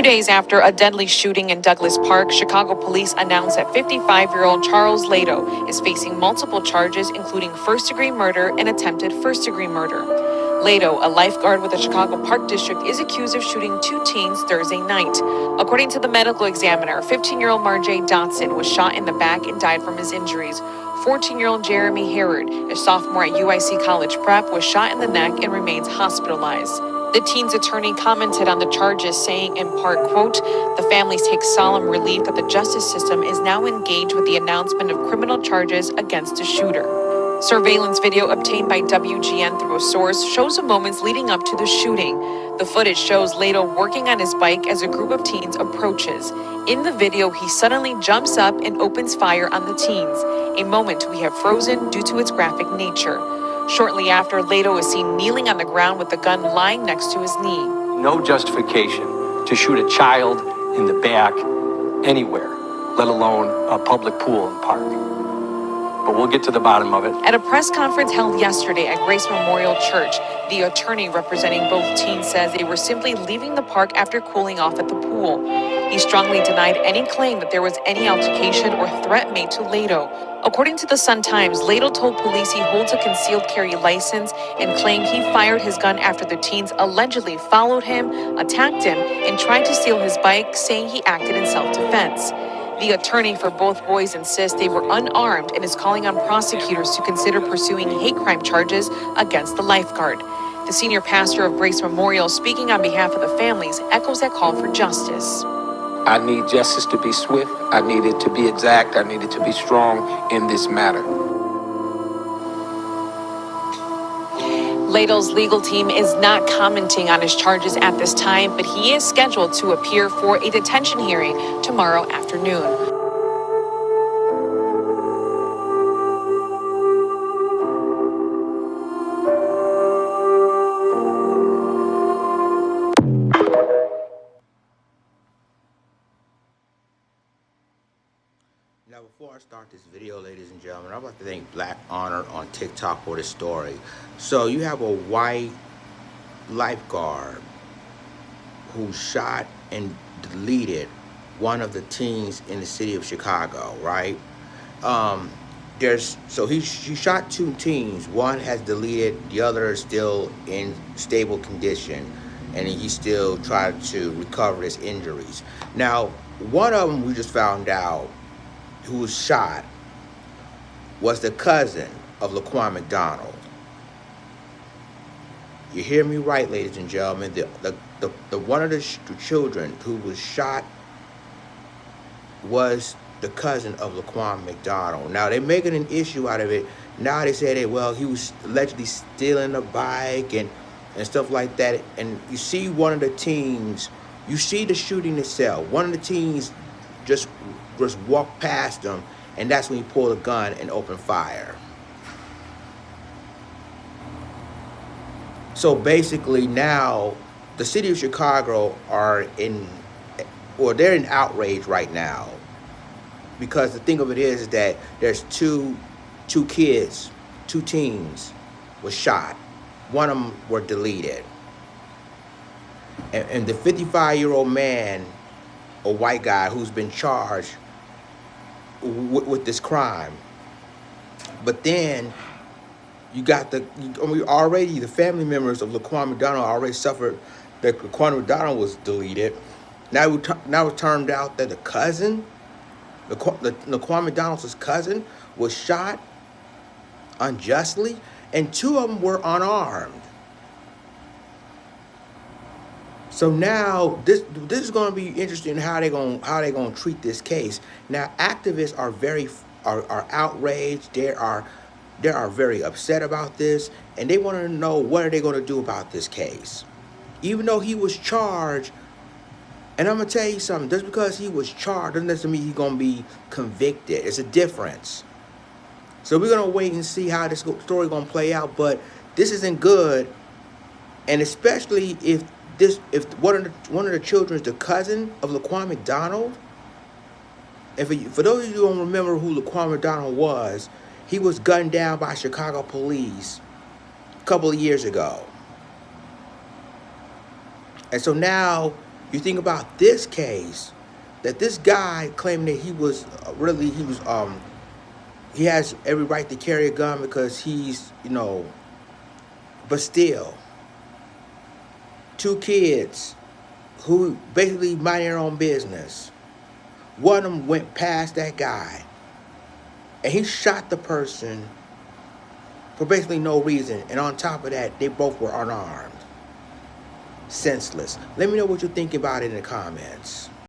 2 days after a deadly shooting in Douglas Park, Chicago police announced that 55-year-old Charles Lato is facing multiple charges, including first-degree murder and attempted first-degree murder. Lato, a lifeguard with the Chicago Park District, is accused of shooting 2 teens Thursday night. According to the medical examiner, 15-year-old Marjay Dotson was shot in the back and died from his injuries. 14-year-old Jeremy Herod, a sophomore at UIC College Prep, was shot in the neck and remains hospitalized. The teen's attorney commented on the charges, saying in part, quote, "The families take solemn relief that the justice system is now engaged with the announcement of criminal charges against the shooter." Surveillance video obtained by WGN through a source shows the moments leading up to the shooting. The footage shows Lato working on his bike as a group of teens approaches. In the video, he suddenly jumps up and opens fire on the teens, a moment we have frozen due to its graphic nature. Shortly after, Lato is seen kneeling on the ground with the gun lying next to his knee. No justification to shoot a child in the back anywhere, let alone a public pool and park. But we'll get to the bottom of it. At a press conference held yesterday at Grace Memorial Church, the attorney representing both teens says they were simply leaving the park after cooling off at the pool. He strongly denied any claim that there was any altercation or threat made to Lato. According to the Sun-Times, Lato told police he holds a concealed carry license and claimed he fired his gun after the teens allegedly followed him, attacked him, and tried to steal his bike, saying he acted in self-defense. The attorney for both boys insists they were unarmed and is calling on prosecutors to consider pursuing hate crime charges against the lifeguard. The senior pastor of Grace Memorial, speaking on behalf of the families, echoes that call for justice. I need justice to be swift. I need it to be exact. I need it to be strong in this matter. Lato's legal team is not commenting on his charges at this time, but he is scheduled to appear for a detention hearing tomorrow afternoon. Now, before I start this video, ladies and gentlemen, I'm about to thank Black Honor on TikTok for this story. So you have a white lifeguard who shot and deleted one of the teens in the city of Chicago, right? He shot 2 teens. One has deleted, the other is still in stable condition, and he still tried to recover his injuries. Now, one of them we just found out who was shot was the cousin of Laquan McDonald. You hear me right, ladies and gentlemen. The one of the children who was shot was the cousin of Laquan McDonald. Now they're making an issue out of it. Now they say that, well, he was allegedly stealing a bike and stuff like that. And you see one of the teens, you see the shooting itself. One of the teens just walked past him, and that's when he pulled a gun and opened fire. So basically now the city of Chicago they're in outrage right now, because the thing of it is that there's two teens was shot. One of them were deleted. And the 55-year-old man, a white guy who's been charged with this crime. But then you got the family members of Laquan McDonald already suffered that Laquan McDonald was deleted. Now it turned out that the cousin, Laquan McDonald's cousin, was shot unjustly, and 2 of them were unarmed. So now this is going to be interesting how they going to treat this case. Now activists are outraged. They are very upset about this, and they want to know what are they going to do about this case. Even though he was charged, and I'm going to tell you something, just because he was charged doesn't necessarily mean he's going to be convicted. It's a difference. So we're going to wait and see how this story going to play out, but this isn't good, and especially if one of the children is the cousin of Laquan McDonald. And for those of you who don't remember who Laquan McDonald was, he was gunned down by Chicago police a couple of years ago. And so now You think about this case, that this guy claiming that he has every right to carry a gun because he's, but still, two kids who basically mind their own business. One of them went past that guy and he shot the person for basically no reason. And on top of that, they both were unarmed. Senseless. Let me know what you think about it in the comments.